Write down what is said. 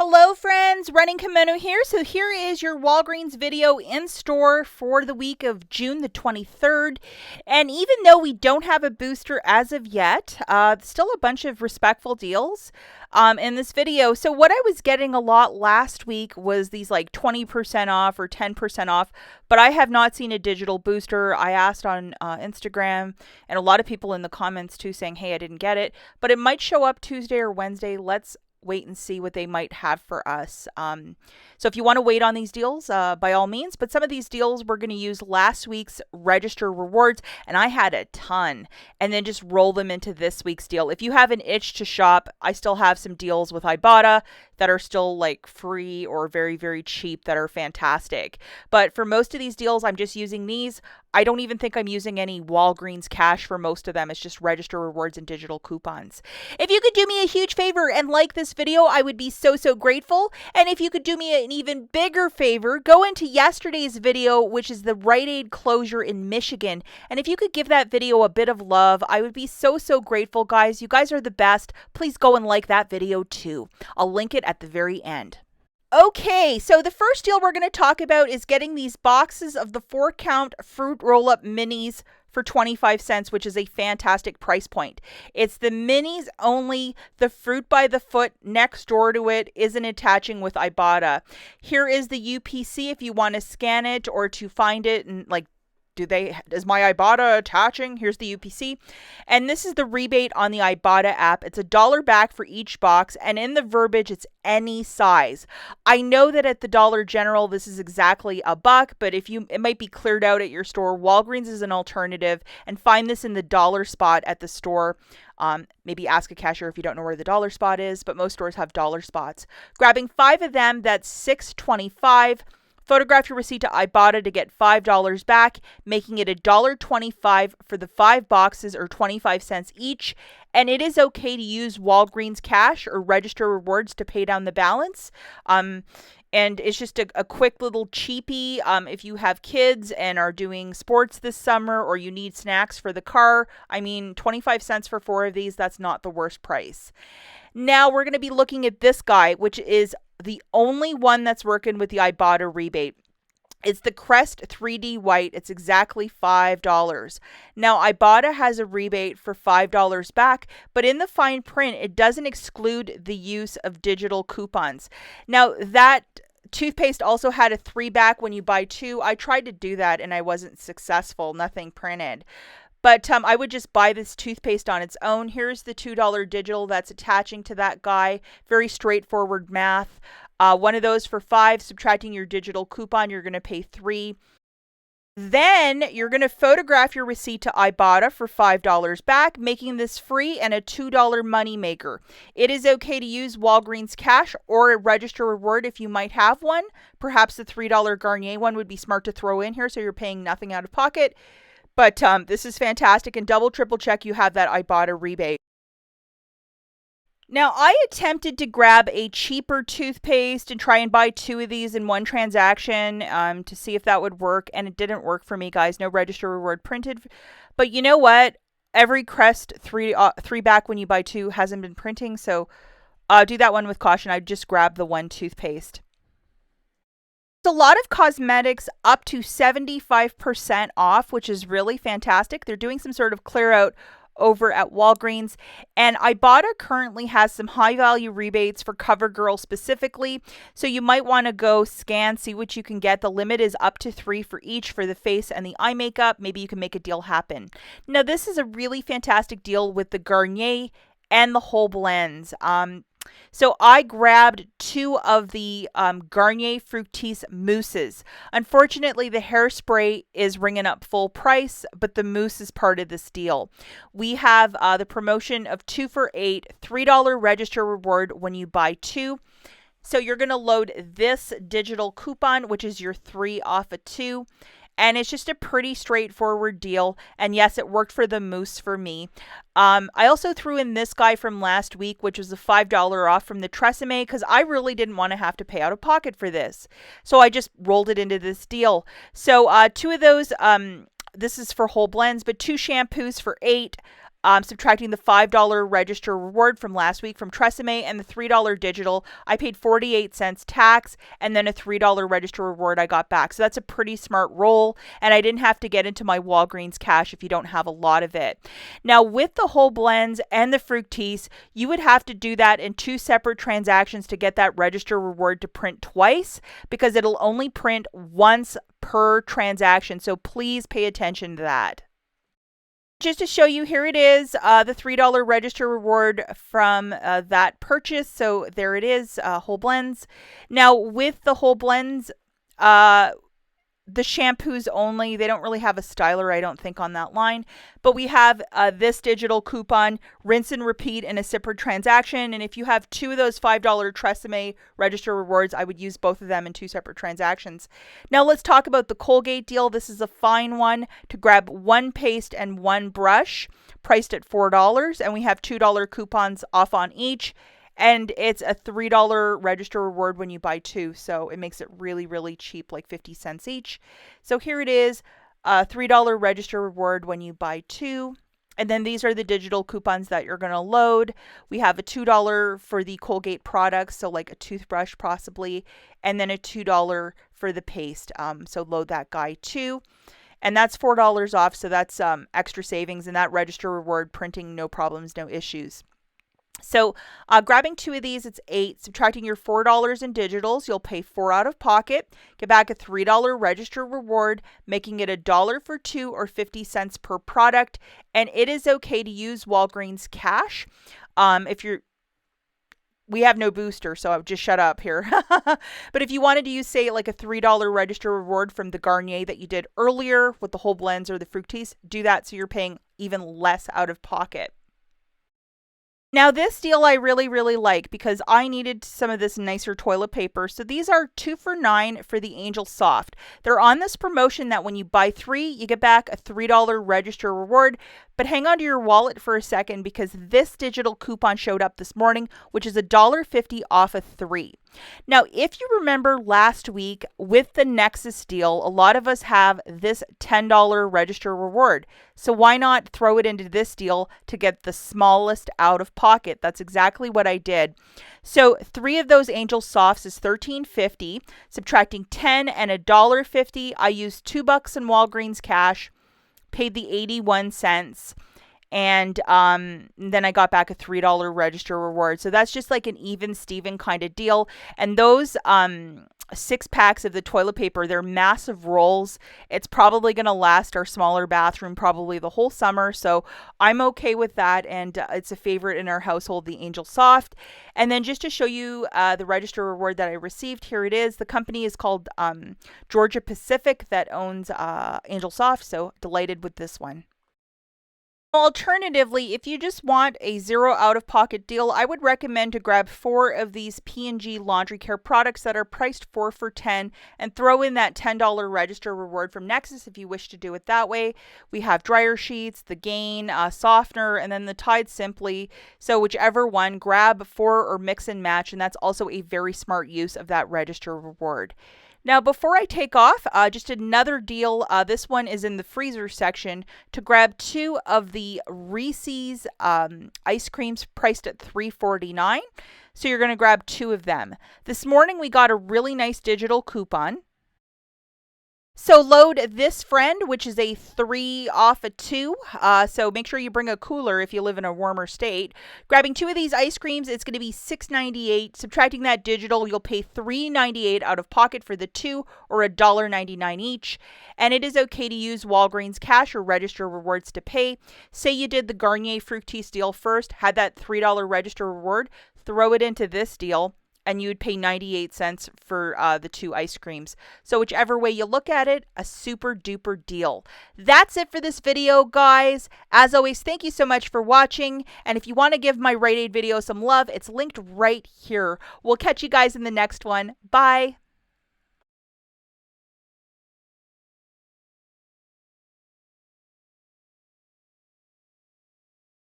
Hello friends, Running Kimono here. So here is your Walgreens video in store for the week of June the 23rd. And even though we don't have a booster as of yet, still a bunch of respectful deals in this video. So what I was getting a lot last week was these like 20% off or 10% off, but I have not seen a digital booster. I asked on Instagram and a lot of people in the comments too saying, hey, I didn't get it, but it might show up Tuesday or Wednesday. Let's wait and see what they might have for us. So if you want to wait on these deals, by all means, but some of these deals we're going to use last week's register rewards, and I had a ton, and then just roll them into this week's deal. If you have an itch to shop, I still have some deals with IBOTTA that are still like free or very, very cheap that are fantastic. But for most of these deals, I'm just using these. I don't even think I'm using any Walgreens cash for most of them. It's just register rewards and digital coupons. If you could do me a huge favor and like this video, I would be so grateful. And if you could do me an even bigger favor, go into yesterday's video, which is the Rite Aid closure in Michigan. And if you could give that video a bit of love, I would be so grateful, guys. You guys are the best. Please go and like that video too. I'll link it at the very end. Okay, so the first deal we're going to talk about is getting these boxes of the 4-count fruit roll-up minis for 25 cents, which is a fantastic price point. It's the minis only. The fruit by the foot next door to it isn't attaching with IBOTTA. Here is the UPC if you want to scan it or to find it and like, is my IBOTTA attaching? Here's the UPC. And this is the rebate on the IBOTTA app. It's $1 back for each box. And in the verbiage, it's any size. I know that at the Dollar General, this is exactly $1, but it might be cleared out at your store. Walgreens is an alternative, and find this in the dollar spot at the store. Maybe ask a cashier if you don't know where the dollar spot is, but most stores have dollar spots. Grabbing 5 of them, that's $6.25. Photograph your receipt to IBOTTA to get $5 back, making it $1.25 for the 5 boxes or 25 cents each. And it is okay to use Walgreens cash or register rewards to pay down the balance. And it's just a quick little cheapie. If you have kids and are doing sports this summer or you need snacks for the car, I mean, 25 cents for 4 of these, that's not the worst price. Now we're going to be looking at this guy, which is the only one that's working with the IBOTTA rebate. It's the Crest 3D White. It's exactly $5. Now, IBOTTA has a rebate for $5 back, but in the fine print, it doesn't exclude the use of digital coupons. Now, that toothpaste also had a 3 back when you buy 2. I tried to do that and I wasn't successful. Nothing printed. But I would just buy this toothpaste on its own. Here's the $2 digital that's attaching to that guy. Very straightforward math. One of those for 5, subtracting your digital coupon, you're going to pay 3. Then you're going to photograph your receipt to IBOTTA for $5 back, making this free and a $2 moneymaker. It is okay to use Walgreens cash or a register reward if you might have one. Perhaps the $3 Garnier one would be smart to throw in here so you're paying nothing out of pocket. But this is fantastic, and triple check you have that IBOTTA rebate. Now, I attempted to grab a cheaper toothpaste and try and buy 2 of these in one transaction to see if that would work, and it didn't work for me, guys. No register reward printed. But you know what? Every Crest 3 back when you buy 2 hasn't been printing, so do that one with caution. I'd just grab the one toothpaste. A lot of cosmetics up to 75% off, which is really fantastic. They're doing some sort of clear out over at Walgreens, and IBOTTA currently has some high value rebates for CoverGirl specifically, so you might want to go scan, see what you can get. The limit is up to 3 for each for the face and the eye makeup. Maybe you can make a deal happen. Now, this is a really fantastic deal with the Garnier and the whole blends. So I grabbed 2 of the Garnier Fructis mousses. Unfortunately, the hairspray is ringing up full price, but the mousse is part of this deal. We have the promotion of 2 for $8, $3 register reward when you buy 2. So you're going to load this digital coupon, which is your 3 off of 2. And it's just a pretty straightforward deal. And yes, it worked for the mousse for me. I also threw in this guy from last week, which was a $5 off from the Tresemme, because I really didn't want to have to pay out of pocket for this. So I just rolled it into this deal. So 2 of those, this is for whole blends, but 2 shampoos for $8. subtracting the $5 register reward from last week from Tresemme and the $3 digital, I paid 48 cents tax and then a $3 register reward I got back. So that's a pretty smart roll, and I didn't have to get into my Walgreens cash if you don't have a lot of it. Now, with the whole blends and the fructis, you would have to do that in 2 separate transactions to get that register reward to print twice, because it'll only print once per transaction. So please pay attention to that. Just to show you, here it is, the $3 register reward from that purchase. So there it is, whole blends. Now with the whole blends, the shampoos only, they don't really have a styler, I don't think, on that line. But we have this digital coupon, rinse and repeat in a separate transaction. And if you have 2 of those $5 Tresemme register rewards, I would use both of them in 2 separate transactions. Now let's talk about the Colgate deal. This is a fine one to grab 1 paste and 1 brush, priced at $4. And we have $2 coupons off on each. And it's a $3 register reward when you buy 2. So it makes it really, really cheap, like 50 cents each. So here it is, a $3 register reward when you buy 2. And then these are the digital coupons that you're going to load. We have a $2 for the Colgate products, so like a toothbrush possibly, and then a $2 for the paste. So load that guy too. And that's $4 off, so that's extra savings. And that register reward printing, no problems, no issues. So grabbing 2 of these, it's 8. Subtracting your $4 in digitals, you'll pay 4 out of pocket. Get back a $3 register reward, making it $1 for 2 or 50 cents per product. And it is okay to use Walgreens cash. We have no booster, so I've just shut up here. But if you wanted to use, say, like a $3 register reward from the Garnier that you did earlier with the whole blends or the fructis, do that so you're paying even less out of pocket. Now this deal I really, really like because I needed some of this nicer toilet paper. So these are 2 for $9 for the Angel Soft. They're on this promotion that when you buy 3, you get back a $3 register reward. But hang on to your wallet for a second because this digital coupon showed up this morning, which is $1.50 off of 3. Now, if you remember last week with the Nexus deal, a lot of us have this $10 register reward. So why not throw it into this deal to get the smallest out of pocket? That's exactly what I did. So 3 of those Angel Softs is $13.50. Subtracting 10 and $1.50, I used $2 in Walgreens cash, paid the 81 cents. And then I got back a $3 register reward. So that's just like an even Steven kind of deal. And those 6 packs of the toilet paper, they're massive rolls. It's probably going to last our smaller bathroom probably the whole summer. So I'm okay with that. And it's a favorite in our household, the Angel Soft. And then just to show you the register reward that I received, here it is. The company is called Georgia Pacific that owns Angel Soft. So delighted with this one. Alternatively, if you just want a 0 out-of-pocket deal, I would recommend to grab 4 of these P&G laundry care products that are priced 4 for $10 and throw in that $10 register reward from Nexus if you wish to do it that way. We have dryer sheets, the Gain, softener, and then the Tide Simply. So whichever one, grab 4 or mix and match, and that's also a very smart use of that register reward. Now, before I take off, just another deal. This one is in the freezer section to grab 2 of the Reese's ice creams priced at $3.49. So you're going to grab 2 of them. This morning, we got a really nice digital coupon. So load this friend, which is a 3 off a 2. So make sure you bring a cooler if you live in a warmer state. Grabbing 2 of these ice creams, it's going to be $6.98. Subtracting that digital, you'll pay $3.98 out of pocket for the 2 or $1.99 each. And it is okay to use Walgreens cash or register rewards to pay. Say you did the Garnier Fructis deal first, had that $3 register reward, throw it into this deal, and you would pay 98 cents for the 2 ice creams. So whichever way you look at it, a super duper deal. That's it for this video, guys. As always, thank you so much for watching. And if you want to give my Rite Aid video some love, it's linked right here. We'll catch you guys in the next one. Bye.